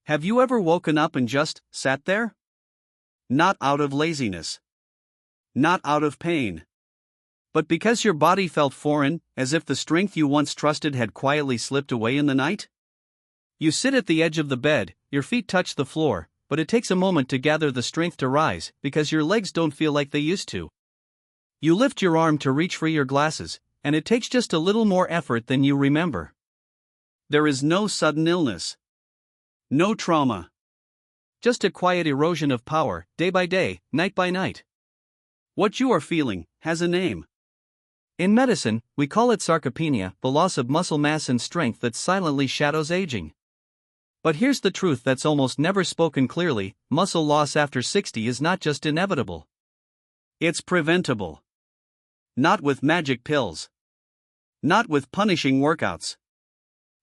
Have you ever woken up and just sat there? Not out of laziness. Not out of pain. But because your body felt foreign, as if the strength you once trusted had quietly slipped away in the night? You sit at the edge of the bed, your feet touch the floor, but it takes a moment to gather the strength to rise, because your legs don't feel like they used to. You lift your arm to reach for your glasses, and it takes just a little more effort than you remember. There is no sudden illness. No trauma. Just a quiet erosion of power, day by day, night by night. What you are feeling has a name. In medicine, we call it sarcopenia, the loss of muscle mass and strength that silently shadows aging. But here's the truth that's almost never spoken clearly: muscle loss after 60 is not just inevitable. It's preventable. Not with magic pills. Not with punishing workouts.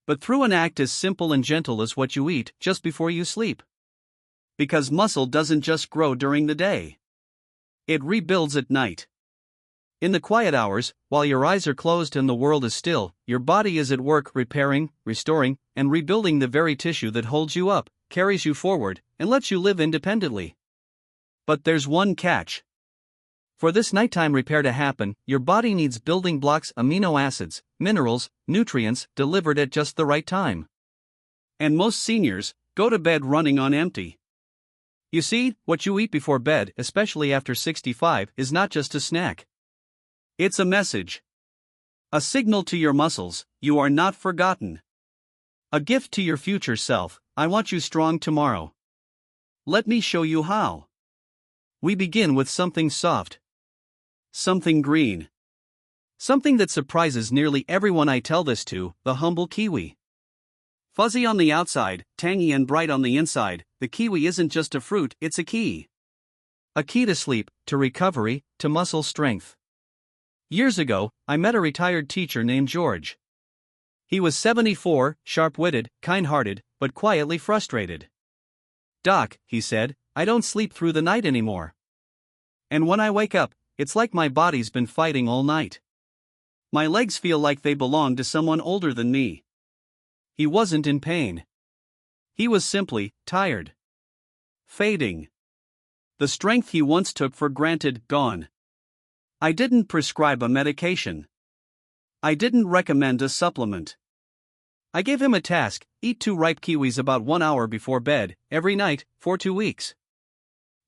But through an act as simple and gentle as what you eat just before you sleep. Because muscle doesn't just grow during the day. It rebuilds at night. In the quiet hours, while your eyes are closed and the world is still, your body is at work repairing, restoring, and rebuilding the very tissue that holds you up, carries you forward, and lets you live independently. But there's one catch. For this nighttime repair to happen, your body needs building blocks, amino acids, minerals, nutrients, delivered at just the right time. And most seniors go to bed running on empty. You see, what you eat before bed, especially after 65, is not just a snack. It's a message. A signal to your muscles: you are not forgotten. A gift to your future self: I want you strong tomorrow. Let me show you how. We begin with something soft. Something green. Something that surprises nearly everyone I tell this to: the humble kiwi. Fuzzy on the outside, tangy and bright on the inside, the kiwi isn't just a fruit, it's a key. A key to sleep, to recovery, to muscle strength. Years ago, I met a retired teacher named George. He was 74, sharp-witted, kind-hearted, but quietly frustrated. "Doc," he said, "I don't sleep through the night anymore. And when I wake up, it's like my body's been fighting all night. My legs feel like they belong to someone older than me." He wasn't in pain. He was simply tired. Fading. The strength he once took for granted, gone. I didn't prescribe a medication. I didn't recommend a supplement. I gave him a task: eat 2 ripe kiwis about 1 hour before bed, every night, for 2 weeks.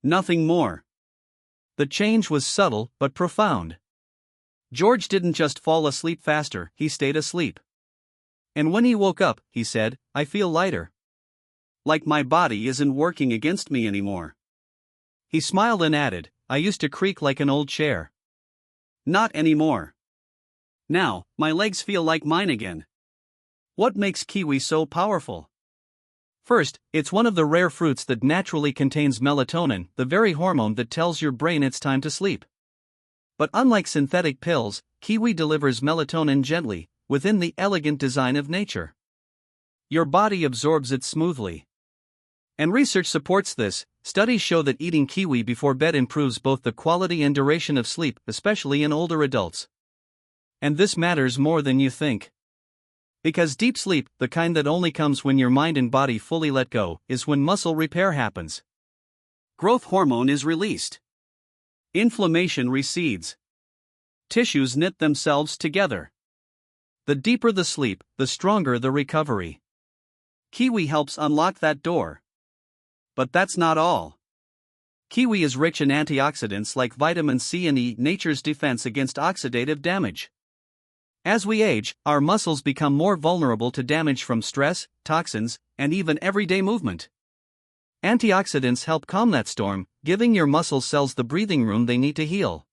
Nothing more. The change was subtle but profound. George didn't just fall asleep faster, he stayed asleep. And when he woke up, he said, "I feel lighter. Like my body isn't working against me anymore." He smiled and added, "I used to creak like an old chair. Not anymore. Now, my legs feel like mine again." What makes kiwi so powerful? First, it's one of the rare fruits that naturally contains melatonin, the very hormone that tells your brain it's time to sleep. But unlike synthetic pills, kiwi delivers melatonin gently, within the elegant design of nature. Your body absorbs it smoothly. And research supports this. Studies show that eating kiwi before bed improves both the quality and duration of sleep, especially in older adults. And this matters more than you think. Because deep sleep, the kind that only comes when your mind and body fully let go, is when muscle repair happens. Growth hormone is released. Inflammation recedes. Tissues knit themselves together. The deeper the sleep, the stronger the recovery. Kiwi helps unlock that door. But that's not all. Kiwi is rich in antioxidants like vitamin C and E, nature's defense against oxidative damage. As we age, our muscles become more vulnerable to damage from stress, toxins, and even everyday movement. Antioxidants help calm that storm, giving your muscle cells the breathing room they need to heal.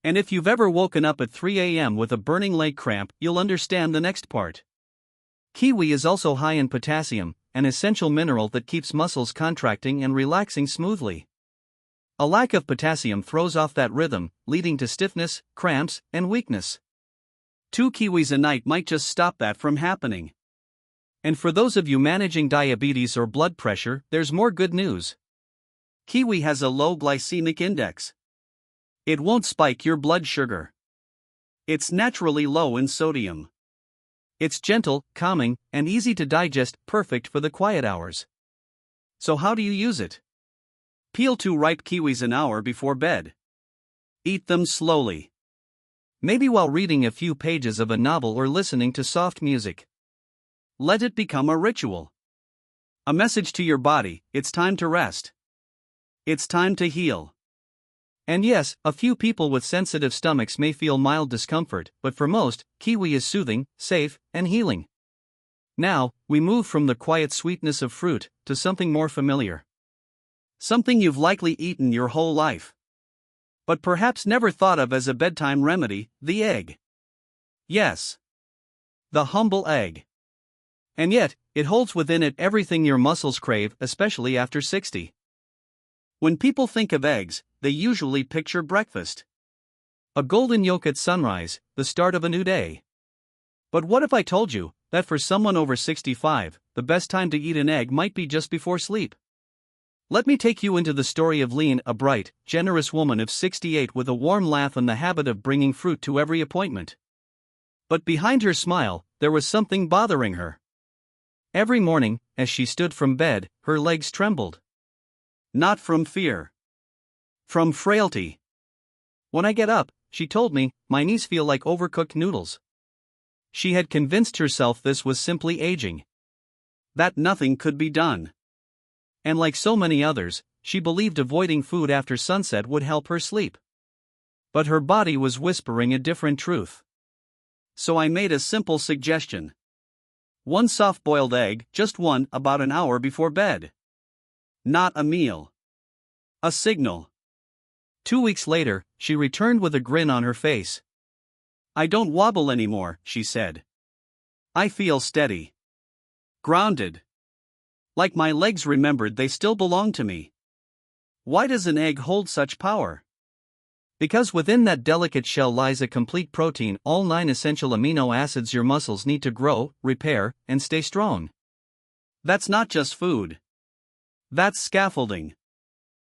And if you've ever woken up at 3 a.m. with a burning leg cramp, you'll understand the next part. Kiwi is also high in potassium, an essential mineral that keeps muscles contracting and relaxing smoothly. A lack of potassium throws off that rhythm, leading to stiffness, cramps, and weakness. 2 kiwis a night might just stop that from happening. And for those of you managing diabetes or blood pressure, there's more good news. Kiwi has a low glycemic index. It won't spike your blood sugar. It's naturally low in sodium. It's gentle, calming, and easy to digest, perfect for the quiet hours. So how do you use it? Peel 2 ripe kiwis an hour before bed. Eat them slowly. Maybe while reading a few pages of a novel or listening to soft music. Let it become a ritual. A message to your body: it's time to rest. It's time to heal. And yes, a few people with sensitive stomachs may feel mild discomfort, but for most, kiwi is soothing, safe, and healing. Now, we move from the quiet sweetness of fruit to something more familiar. Something you've likely eaten your whole life, but perhaps never thought of as a bedtime remedy: the egg. Yes. The humble egg. And yet, it holds within it everything your muscles crave, especially after 60. When people think of eggs, they usually picture breakfast. A golden yolk at sunrise, the start of a new day. But what if I told you that for someone over 65, the best time to eat an egg might be just before sleep? Let me take you into the story of Lean, a bright, generous woman of 68 with a warm laugh and the habit of bringing fruit to every appointment. But behind her smile, there was something bothering her. Every morning, as she stood from bed, her legs trembled. Not from fear. From frailty. When I get up, she told me, my knees feel like overcooked noodles. She had convinced herself this was simply aging. That nothing could be done. And like so many others, she believed avoiding food after sunset would help her sleep. But her body was whispering a different truth. So I made a simple suggestion. One soft-boiled egg, just one, about an hour before bed. Not a meal. A signal. 2 weeks later, she returned with a grin on her face. I don't wobble anymore, she said. I feel steady. Grounded. Like my legs remembered they still belong to me. Why does an egg hold such power? Because within that delicate shell lies a complete protein, all 9 essential amino acids your muscles need to grow, repair, and stay strong. That's not just food. That's scaffolding.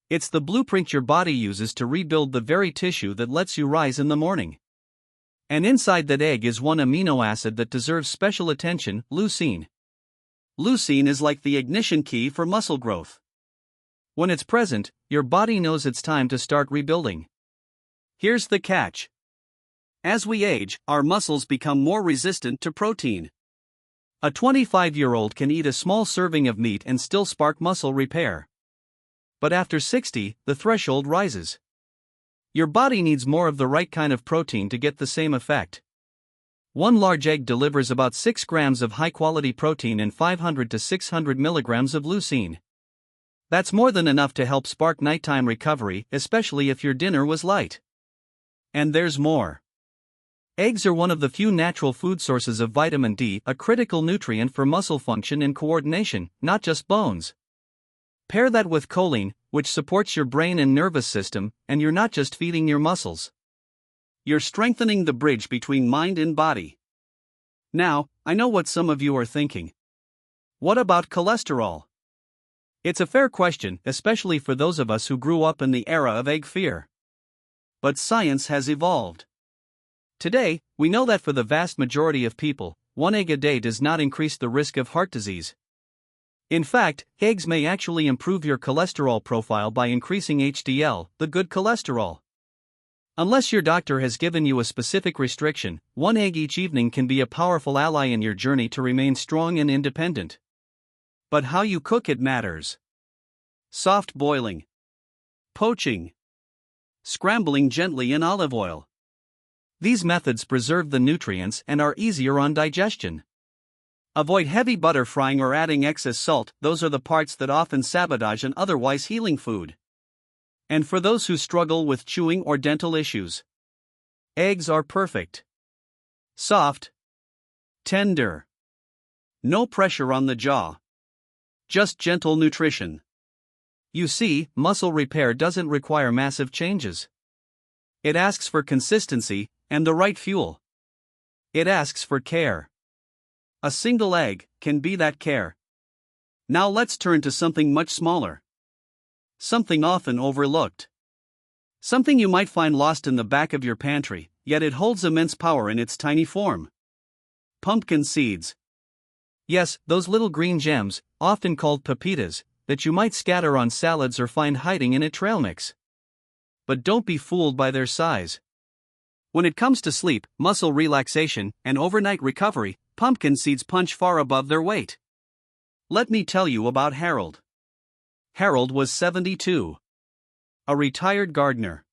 It's the blueprint your body uses to rebuild the very tissue that lets you rise in the morning. And inside that egg is one amino acid that deserves special attention: leucine. Leucine is like the ignition key for muscle growth. When it's present, your body knows it's time to start rebuilding. Here's the catch. As we age, our muscles become more resistant to protein. A 25-year-old can eat a small serving of meat and still spark muscle repair. But after 60, the threshold rises. Your body needs more of the right kind of protein to get the same effect. One large egg delivers about 6 grams of high-quality protein and 500 to 600 milligrams of leucine. That's more than enough to help spark nighttime recovery, especially if your dinner was light. And there's more. Eggs are one of the few natural food sources of vitamin D, a critical nutrient for muscle function and coordination, not just bones. Pair that with choline, which supports your brain and nervous system, and you're not just feeding your muscles. You're strengthening the bridge between mind and body. Now, I know what some of you are thinking. What about cholesterol? It's a fair question, especially for those of us who grew up in the era of egg fear. But science has evolved. Today, we know that for the vast majority of people, 1 egg a day does not increase the risk of heart disease. In fact, eggs may actually improve your cholesterol profile by increasing HDL, the good cholesterol. Unless your doctor has given you a specific restriction, 1 egg each evening can be a powerful ally in your journey to remain strong and independent. But how you cook it matters. Soft boiling, poaching, scrambling gently in olive oil. These methods preserve the nutrients and are easier on digestion. Avoid heavy butter frying or adding excess salt, those are the parts that often sabotage an otherwise healing food. And for those who struggle with chewing or dental issues, eggs are perfect. Soft, tender, no pressure on the jaw. Just gentle nutrition. You see, muscle repair doesn't require massive changes. It asks for consistency and the right fuel. It asks for care. A single egg can be that care. Now let's turn to something much smaller. Something often overlooked. Something you might find lost in the back of your pantry, yet it holds immense power in its tiny form. Pumpkin seeds. Yes, those little green gems, often called pepitas, that you might scatter on salads or find hiding in a trail mix. But don't be fooled by their size. When it comes to sleep, muscle relaxation, and overnight recovery, pumpkin seeds punch far above their weight. Let me tell you about Harold. Harold was 72. A retired gardener.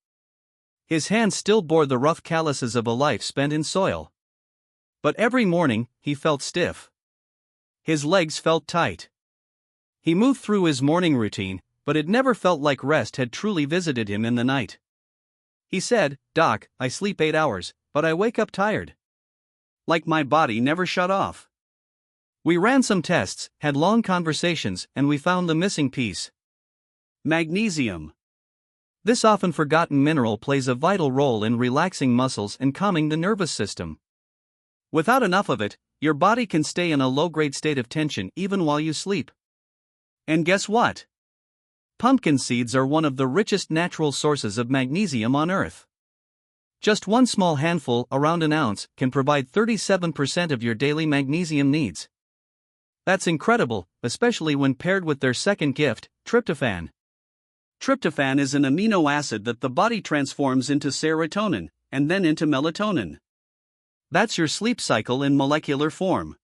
His hands still bore the rough calluses of a life spent in soil. But every morning, he felt stiff. His legs felt tight. He moved through his morning routine, but it never felt like rest had truly visited him in the night. He said, "Doc, I sleep 8 hours, but I wake up tired. Like my body never shut off." We ran some tests, had long conversations, and we found the missing piece. Magnesium. This often forgotten mineral plays a vital role in relaxing muscles and calming the nervous system. Without enough of it, your body can stay in a low-grade state of tension even while you sleep. And guess what? Pumpkin seeds are one of the richest natural sources of magnesium on Earth. Just one small handful, around an ounce, can provide 37% of your daily magnesium needs. That's incredible, especially when paired with their second gift, tryptophan. Tryptophan is an amino acid that the body transforms into serotonin, and then into melatonin. That's your sleep cycle in molecular form.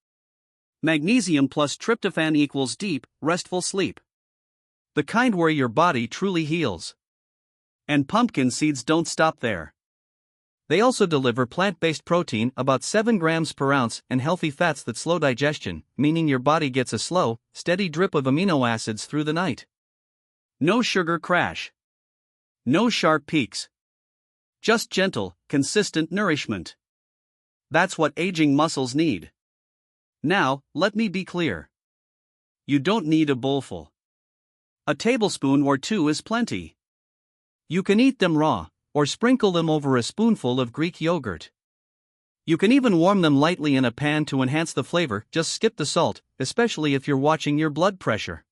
Magnesium plus tryptophan equals deep, restful sleep. The kind where your body truly heals. And pumpkin seeds don't stop there. They also deliver plant-based protein, about 7 grams per ounce, and healthy fats that slow digestion, meaning your body gets a slow, steady drip of amino acids through the night. No sugar crash. No sharp peaks. Just gentle, consistent nourishment. That's what aging muscles need. Now, let me be clear. You don't need a bowlful. A tablespoon or 2 is plenty. You can eat them raw, or sprinkle them over a spoonful of Greek yogurt. You can even warm them lightly in a pan to enhance the flavor, just skip the salt, especially if you're watching your blood pressure.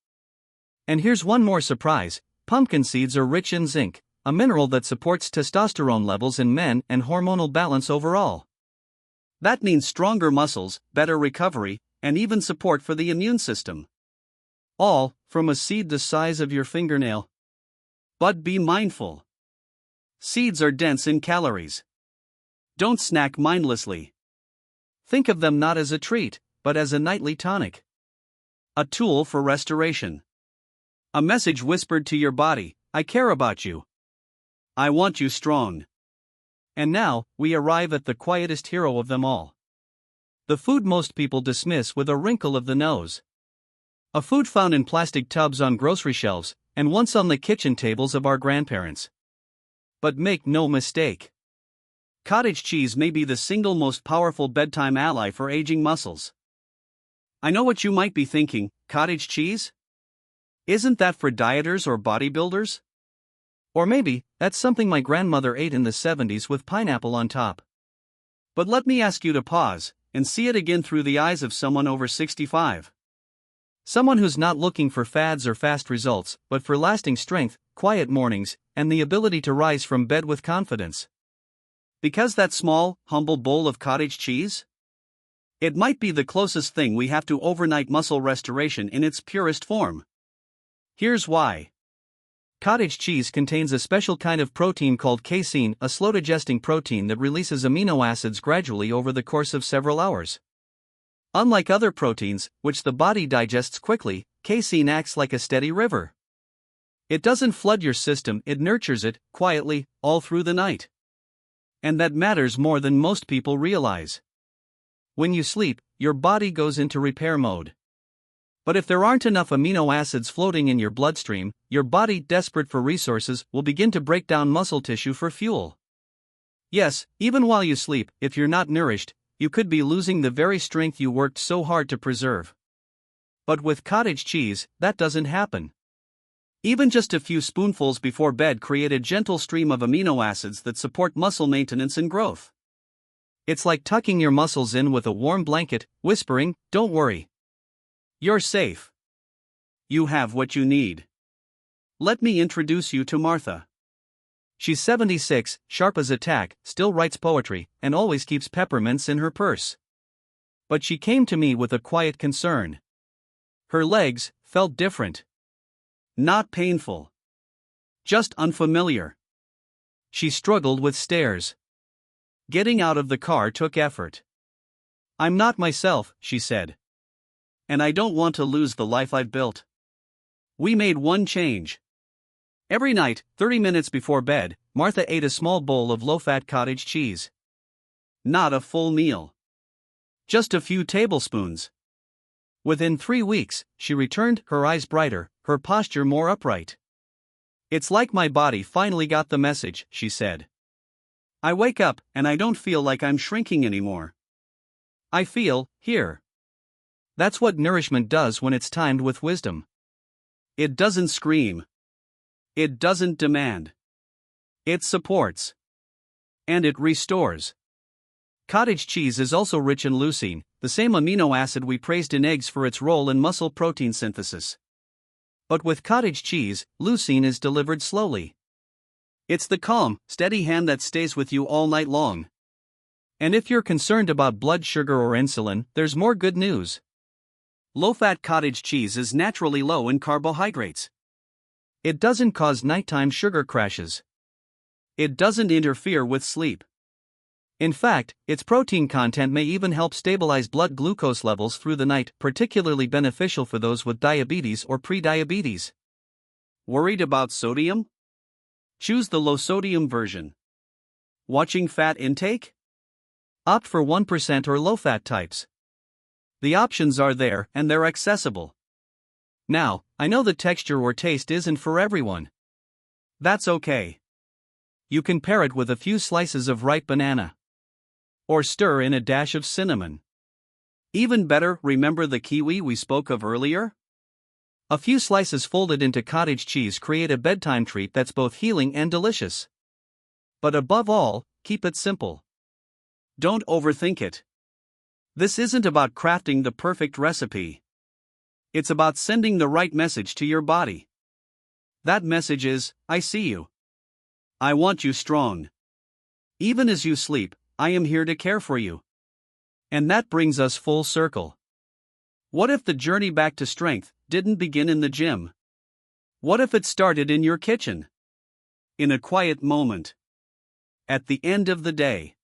And here's one more surprise: pumpkin seeds are rich in zinc, a mineral that supports testosterone levels in men and hormonal balance overall. That means stronger muscles, better recovery, and even support for the immune system. All from a seed the size of your fingernail. But be mindful. Seeds are dense in calories. Don't snack mindlessly. Think of them not as a treat, but as a nightly tonic. A tool for restoration. A message whispered to your body: I care about you. I want you strong. And now, we arrive at the quietest hero of them all. The food most people dismiss with a wrinkle of the nose. A food found in plastic tubs on grocery shelves, and once on the kitchen tables of our grandparents. But make no mistake. Cottage cheese may be the single most powerful bedtime ally for aging muscles. I know what you might be thinking: cottage cheese? Isn't that for dieters or bodybuilders? Or maybe, that's something my grandmother ate in the 70s with pineapple on top. But let me ask you to pause, and see it again through the eyes of someone over 65. Someone who's not looking for fads or fast results, but for lasting strength, quiet mornings, and the ability to rise from bed with confidence. Because that small, humble bowl of cottage cheese? It might be the closest thing we have to overnight muscle restoration in its purest form. Here's why. Cottage cheese contains a special kind of protein called casein, a slow-digesting protein that releases amino acids gradually over the course of several hours. Unlike other proteins, which the body digests quickly, casein acts like a steady river. It doesn't flood your system, it nurtures it, quietly, all through the night. And that matters more than most people realize. When you sleep, your body goes into repair mode. But if there aren't enough amino acids floating in your bloodstream, your body, desperate for resources, will begin to break down muscle tissue for fuel. Yes, even while you sleep, if you're not nourished, you could be losing the very strength you worked so hard to preserve. But with cottage cheese, that doesn't happen. Even just a few spoonfuls before bed create a gentle stream of amino acids that support muscle maintenance and growth. It's like tucking your muscles in with a warm blanket, whispering, "Don't worry. You're safe. You have what you need." Let me introduce you to Martha. She's 76, sharp as a tack, still writes poetry, and always keeps peppermints in her purse. But she came to me with a quiet concern. Her legs felt different. Not painful. Just unfamiliar. She struggled with stairs. Getting out of the car took effort. I'm not myself, she said. And I don't want to lose the life I've built. We made one change. Every night, 30 minutes before bed, Martha ate a small bowl of low-fat cottage cheese. Not a full meal. Just a few tablespoons. Within 3 weeks, she returned, her eyes brighter, her posture more upright. It's like my body finally got the message, she said. I wake up, and I don't feel like I'm shrinking anymore. I feel, here. That's what nourishment does when it's timed with wisdom. It doesn't scream. It doesn't demand. It supports. And it restores. Cottage cheese is also rich in leucine, the same amino acid we praised in eggs for its role in muscle protein synthesis. But with cottage cheese, leucine is delivered slowly. It's the calm, steady hand that stays with you all night long. And if you're concerned about blood sugar or insulin, there's more good news. Low-fat cottage cheese is naturally low in carbohydrates. It doesn't cause nighttime sugar crashes. It doesn't interfere with sleep. In fact, its protein content may even help stabilize blood glucose levels through the night, particularly beneficial for those with diabetes or pre-diabetes. Worried about sodium? Choose the low-sodium version. Watching fat intake? Opt for 1% or low-fat types. The options are there, and they're accessible. Now, I know the texture or taste isn't for everyone. That's okay. You can pair it with a few slices of ripe banana. Or stir in a dash of cinnamon. Even better, remember the kiwi we spoke of earlier? A few slices folded into cottage cheese create a bedtime treat that's both healing and delicious. But above all, keep it simple. Don't overthink it. This isn't about crafting the perfect recipe. It's about sending the right message to your body. That message is, I see you. I want you strong. Even as you sleep, I am here to care for you. And that brings us full circle. What if the journey back to strength didn't begin in the gym? What if it started in your kitchen? In a quiet moment. At the end of the day.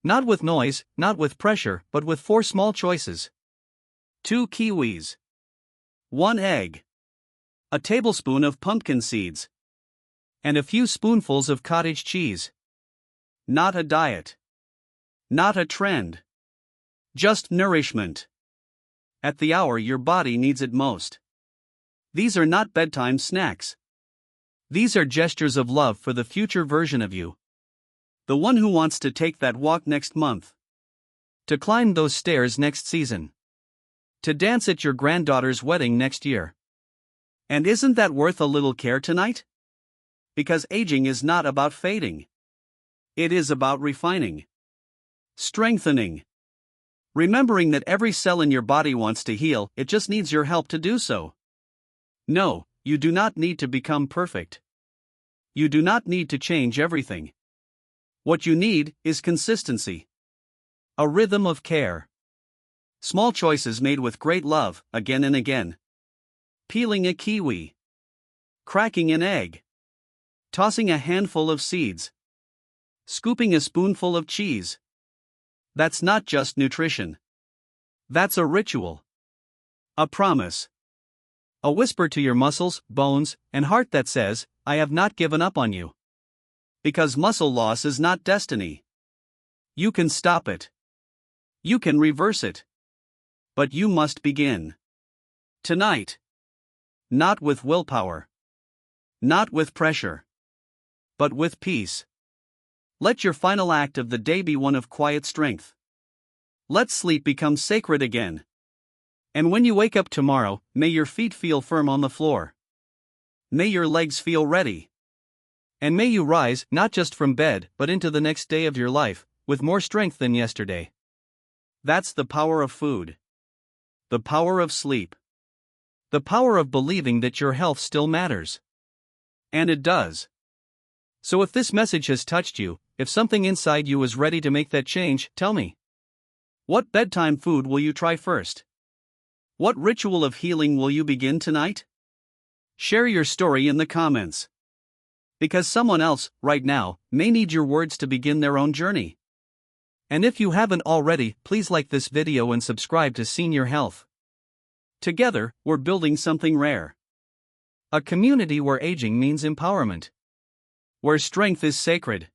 Not with noise, not with pressure, but with 4 small choices. 2 kiwis. 1 egg. A tablespoon of pumpkin seeds. And a few spoonfuls of cottage cheese. Not a diet. Not a trend. Just nourishment. At the hour your body needs it most. These are not bedtime snacks. These are gestures of love for the future version of you. The one who wants to take that walk next month. To climb those stairs next season. To dance at your granddaughter's wedding next year. And isn't that worth a little care tonight? Because aging is not about fading. It is about refining. Strengthening. Remembering that every cell in your body wants to heal, it just needs your help to do so. No, you do not need to become perfect. You do not need to change everything. What you need is consistency. A rhythm of care. Small choices made with great love, again and again. Peeling a kiwi. Cracking an egg. Tossing a handful of seeds. Scooping a spoonful of cheese. That's not just nutrition. That's a ritual. A promise. A whisper to your muscles, bones, and heart that says, I have not given up on you. Because muscle loss is not destiny. You can stop it. You can reverse it. But you must begin. Tonight. Not with willpower. Not with pressure. But with peace. Let your final act of the day be one of quiet strength. Let sleep become sacred again. And when you wake up tomorrow, may your feet feel firm on the floor. May your legs feel ready. And may you rise, not just from bed, but into the next day of your life, with more strength than yesterday. That's the power of food. The power of sleep. The power of believing that your health still matters. And it does. So if this message has touched you, if something inside you is ready to make that change, tell me. What bedtime food will you try first? What ritual of healing will you begin tonight? Share your story in the comments. Because someone else, right now, may need your words to begin their own journey. And if you haven't already, please like this video and subscribe to Senior Health. Together, we're building something rare. A community where aging means empowerment. Where strength is sacred.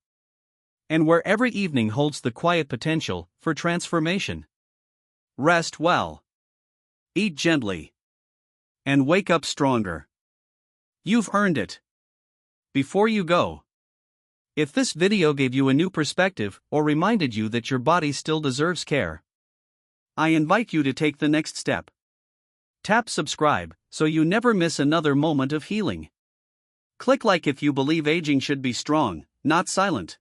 And where every evening holds the quiet potential for transformation. Rest well. Eat gently. And wake up stronger. You've earned it. Before you go, if this video gave you a new perspective or reminded you that your body still deserves care, I invite you to take the next step. Tap subscribe so you never miss another moment of healing. Click like if you believe aging should be strong, not silent.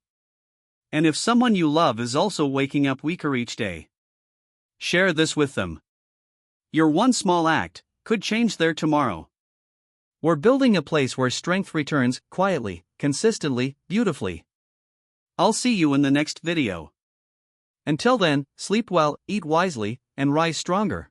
And if someone you love is also waking up weaker each day, share this with them. Your one small act could change their tomorrow. We're building a place where strength returns quietly, consistently, beautifully. I'll see you in the next video. Until then, sleep well, eat wisely, and rise stronger.